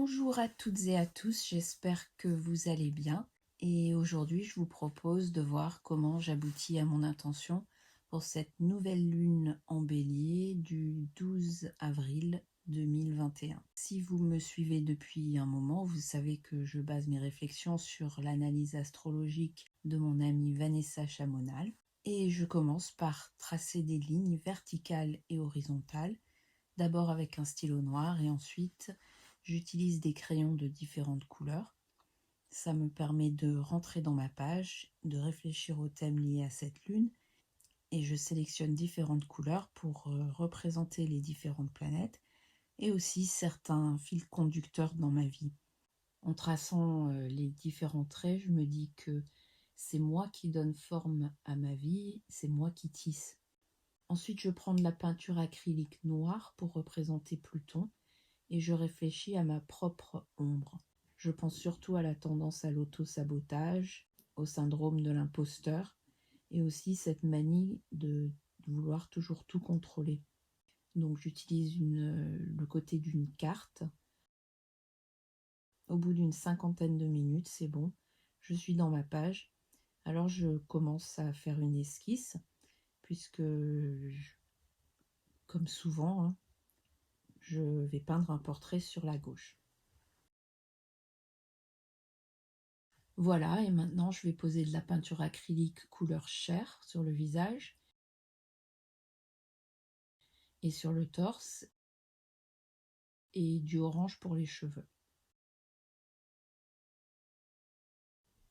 Bonjour à toutes et à tous, j'espère que vous allez bien. Et aujourd'hui, je vous propose de voir comment j'aboutis à mon intention pour cette nouvelle lune en bélier du 12 avril 2021. Si vous me suivez depuis un moment, vous savez que je base mes réflexions sur l'analyse astrologique de mon amie Vanessa Chamonal. Et je commence par tracer des lignes verticales et horizontales, d'abord avec un stylo noir et ensuite j'utilise des crayons de différentes couleurs. Ça me permet de rentrer dans ma page, de réfléchir au thème lié à cette lune et je sélectionne différentes couleurs pour représenter les différentes planètes et aussi certains fils conducteurs dans ma vie. En traçant les différents traits, je me dis que c'est moi qui donne forme à ma vie, c'est moi qui tisse. Ensuite, je prends de la peinture acrylique noire pour représenter Pluton et je réfléchis à ma propre ombre. Je pense surtout à la tendance à l'auto-sabotage, au syndrome de l'imposteur et aussi cette manie de vouloir toujours tout contrôler. Donc j'utilise le côté d'une carte. Au bout d'une 50aine de minutes, c'est bon, je suis dans ma page. Alors je commence à faire une esquisse, puisque, comme souvent, je vais peindre un portrait sur la gauche. Voilà, et maintenant je vais poser de la peinture acrylique couleur chair sur le visage et sur le torse et du orange pour les cheveux.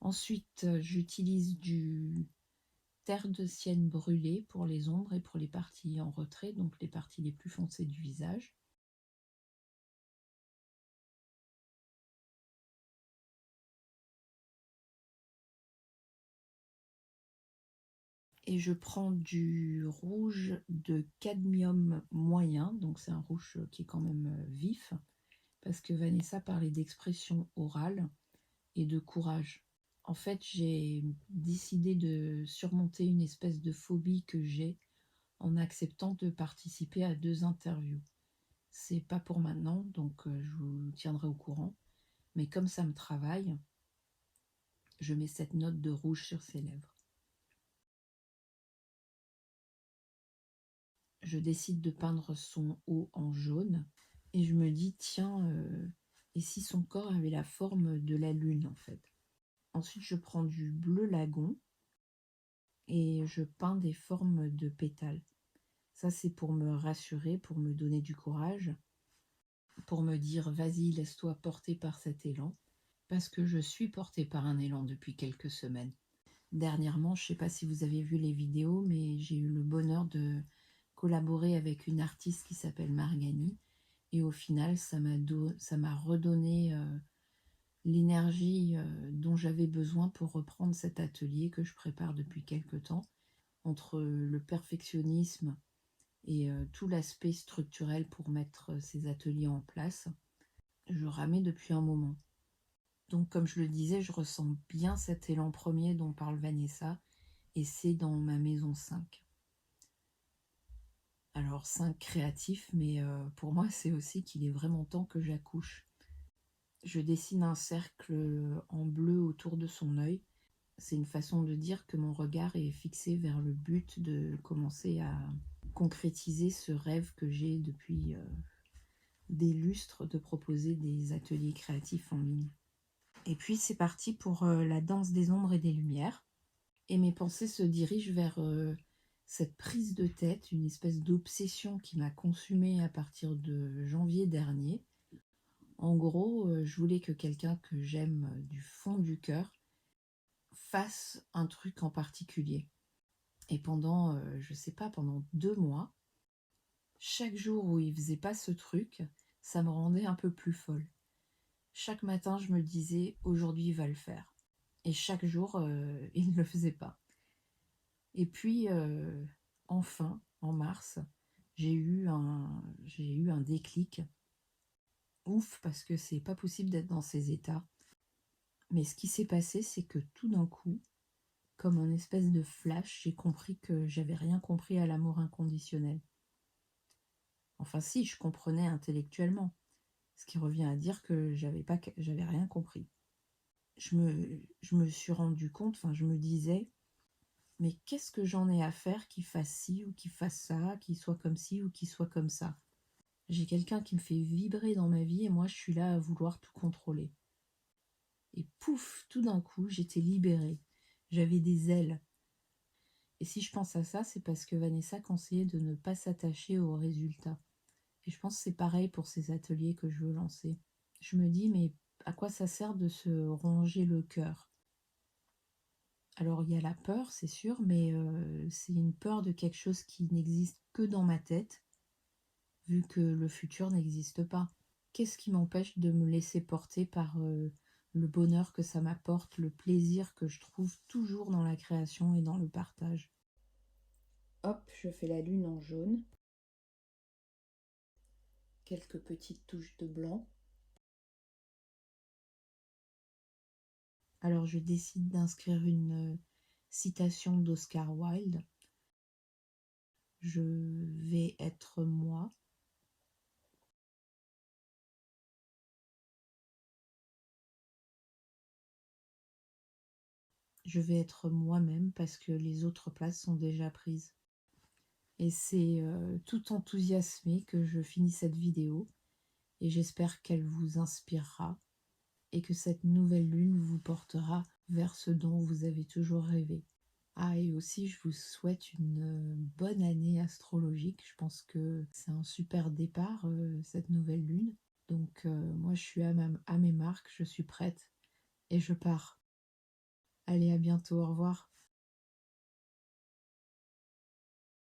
Ensuite, j'utilise du terre de sienne brûlée pour les ombres et pour les parties en retrait, donc les parties les plus foncées du visage. Et je prends du rouge de cadmium moyen, donc c'est un rouge qui est quand même vif, parce que Vanessa parlait d'expression orale et de courage. En fait, j'ai décidé de surmonter une espèce de phobie que j'ai en acceptant de participer à 2 interviews. C'est pas pour maintenant, donc je vous tiendrai au courant. Mais comme ça me travaille, je mets cette note de rouge sur ses lèvres. Je décide de peindre son haut en jaune et je me dis, tiens, et si son corps avait la forme de la lune en fait. Ensuite, je prends du bleu lagon et je peins des formes de pétales. Ça, c'est pour me rassurer, pour me donner du courage, pour me dire, vas-y, laisse-toi porter par cet élan, parce que je suis portée par un élan depuis quelques semaines. Dernièrement, je ne sais pas si vous avez vu les vidéos, mais j'ai eu le bonheur de collaborer avec une artiste qui s'appelle Margani, et au final, ça m'a redonné l'énergie dont j'avais besoin pour reprendre cet atelier que je prépare depuis quelque temps, entre le perfectionnisme et tout l'aspect structurel pour mettre ces ateliers en place. Je ramais depuis un moment. Donc comme je le disais, je ressens bien cet élan premier dont parle Vanessa, et c'est dans ma maison 5. Alors 5 créatifs, mais pour moi c'est aussi qu'il est vraiment temps que j'accouche. Je dessine un cercle en bleu autour de son œil. C'est une façon de dire que mon regard est fixé vers le but de commencer à concrétiser ce rêve que j'ai depuis des lustres, de proposer des ateliers créatifs en ligne. Et puis c'est parti pour la danse des ombres et des lumières. Et mes pensées se dirigent vers cette prise de tête, une espèce d'obsession qui m'a consumée à partir de janvier dernier. En gros, je voulais que quelqu'un que j'aime du fond du cœur fasse un truc en particulier. Et pendant, je sais pas, pendant 2 mois, chaque jour où il faisait pas ce truc, ça me rendait un peu plus folle. Chaque matin, je me disais, aujourd'hui, il va le faire. Et chaque jour, il ne le faisait pas. Et puis, enfin, en mars, j'ai eu un déclic. Ouf, parce que c'est pas possible d'être dans ces états. Mais ce qui s'est passé, c'est que tout d'un coup, comme un espèce de flash, j'ai compris que j'avais rien compris à l'amour inconditionnel. Enfin si, je comprenais intellectuellement. Ce qui revient à dire que j'avais rien compris. Je me suis rendu compte, enfin je me disais, mais qu'est-ce que j'en ai à faire qu'il fasse ci ou qu'il fasse ça, qu'il soit comme ci ou qu'il soit comme ça. J'ai quelqu'un qui me fait vibrer dans ma vie et moi je suis là à vouloir tout contrôler. Et pouf, tout d'un coup, j'étais libérée. J'avais des ailes. Et si je pense à ça, c'est parce que Vanessa conseillait de ne pas s'attacher aux résultats. Et je pense que c'est pareil pour ces ateliers que je veux lancer. Je me dis, mais à quoi ça sert de se ronger le cœur? Alors il y a la peur, c'est sûr, mais c'est une peur de quelque chose qui n'existe que dans ma tête, vu que le futur n'existe pas. Qu'est-ce qui m'empêche de me laisser porter par le bonheur que ça m'apporte, le plaisir que je trouve toujours dans la création et dans le partage? Hop, je fais la lune en jaune, quelques petites touches de blanc. Alors je décide d'inscrire une citation d'Oscar Wilde. Je vais être moi. Je vais être moi-même parce que les autres places sont déjà prises. Et c'est tout enthousiasmé que je finis cette vidéo et j'espère qu'elle vous inspirera et que cette nouvelle lune vous portera vers ce dont vous avez toujours rêvé. Ah, et aussi, je vous souhaite une bonne année astrologique. Je pense que c'est un super départ, cette nouvelle lune. Donc, moi, je suis à mes marques, je suis prête et je pars. Allez, à bientôt, au revoir.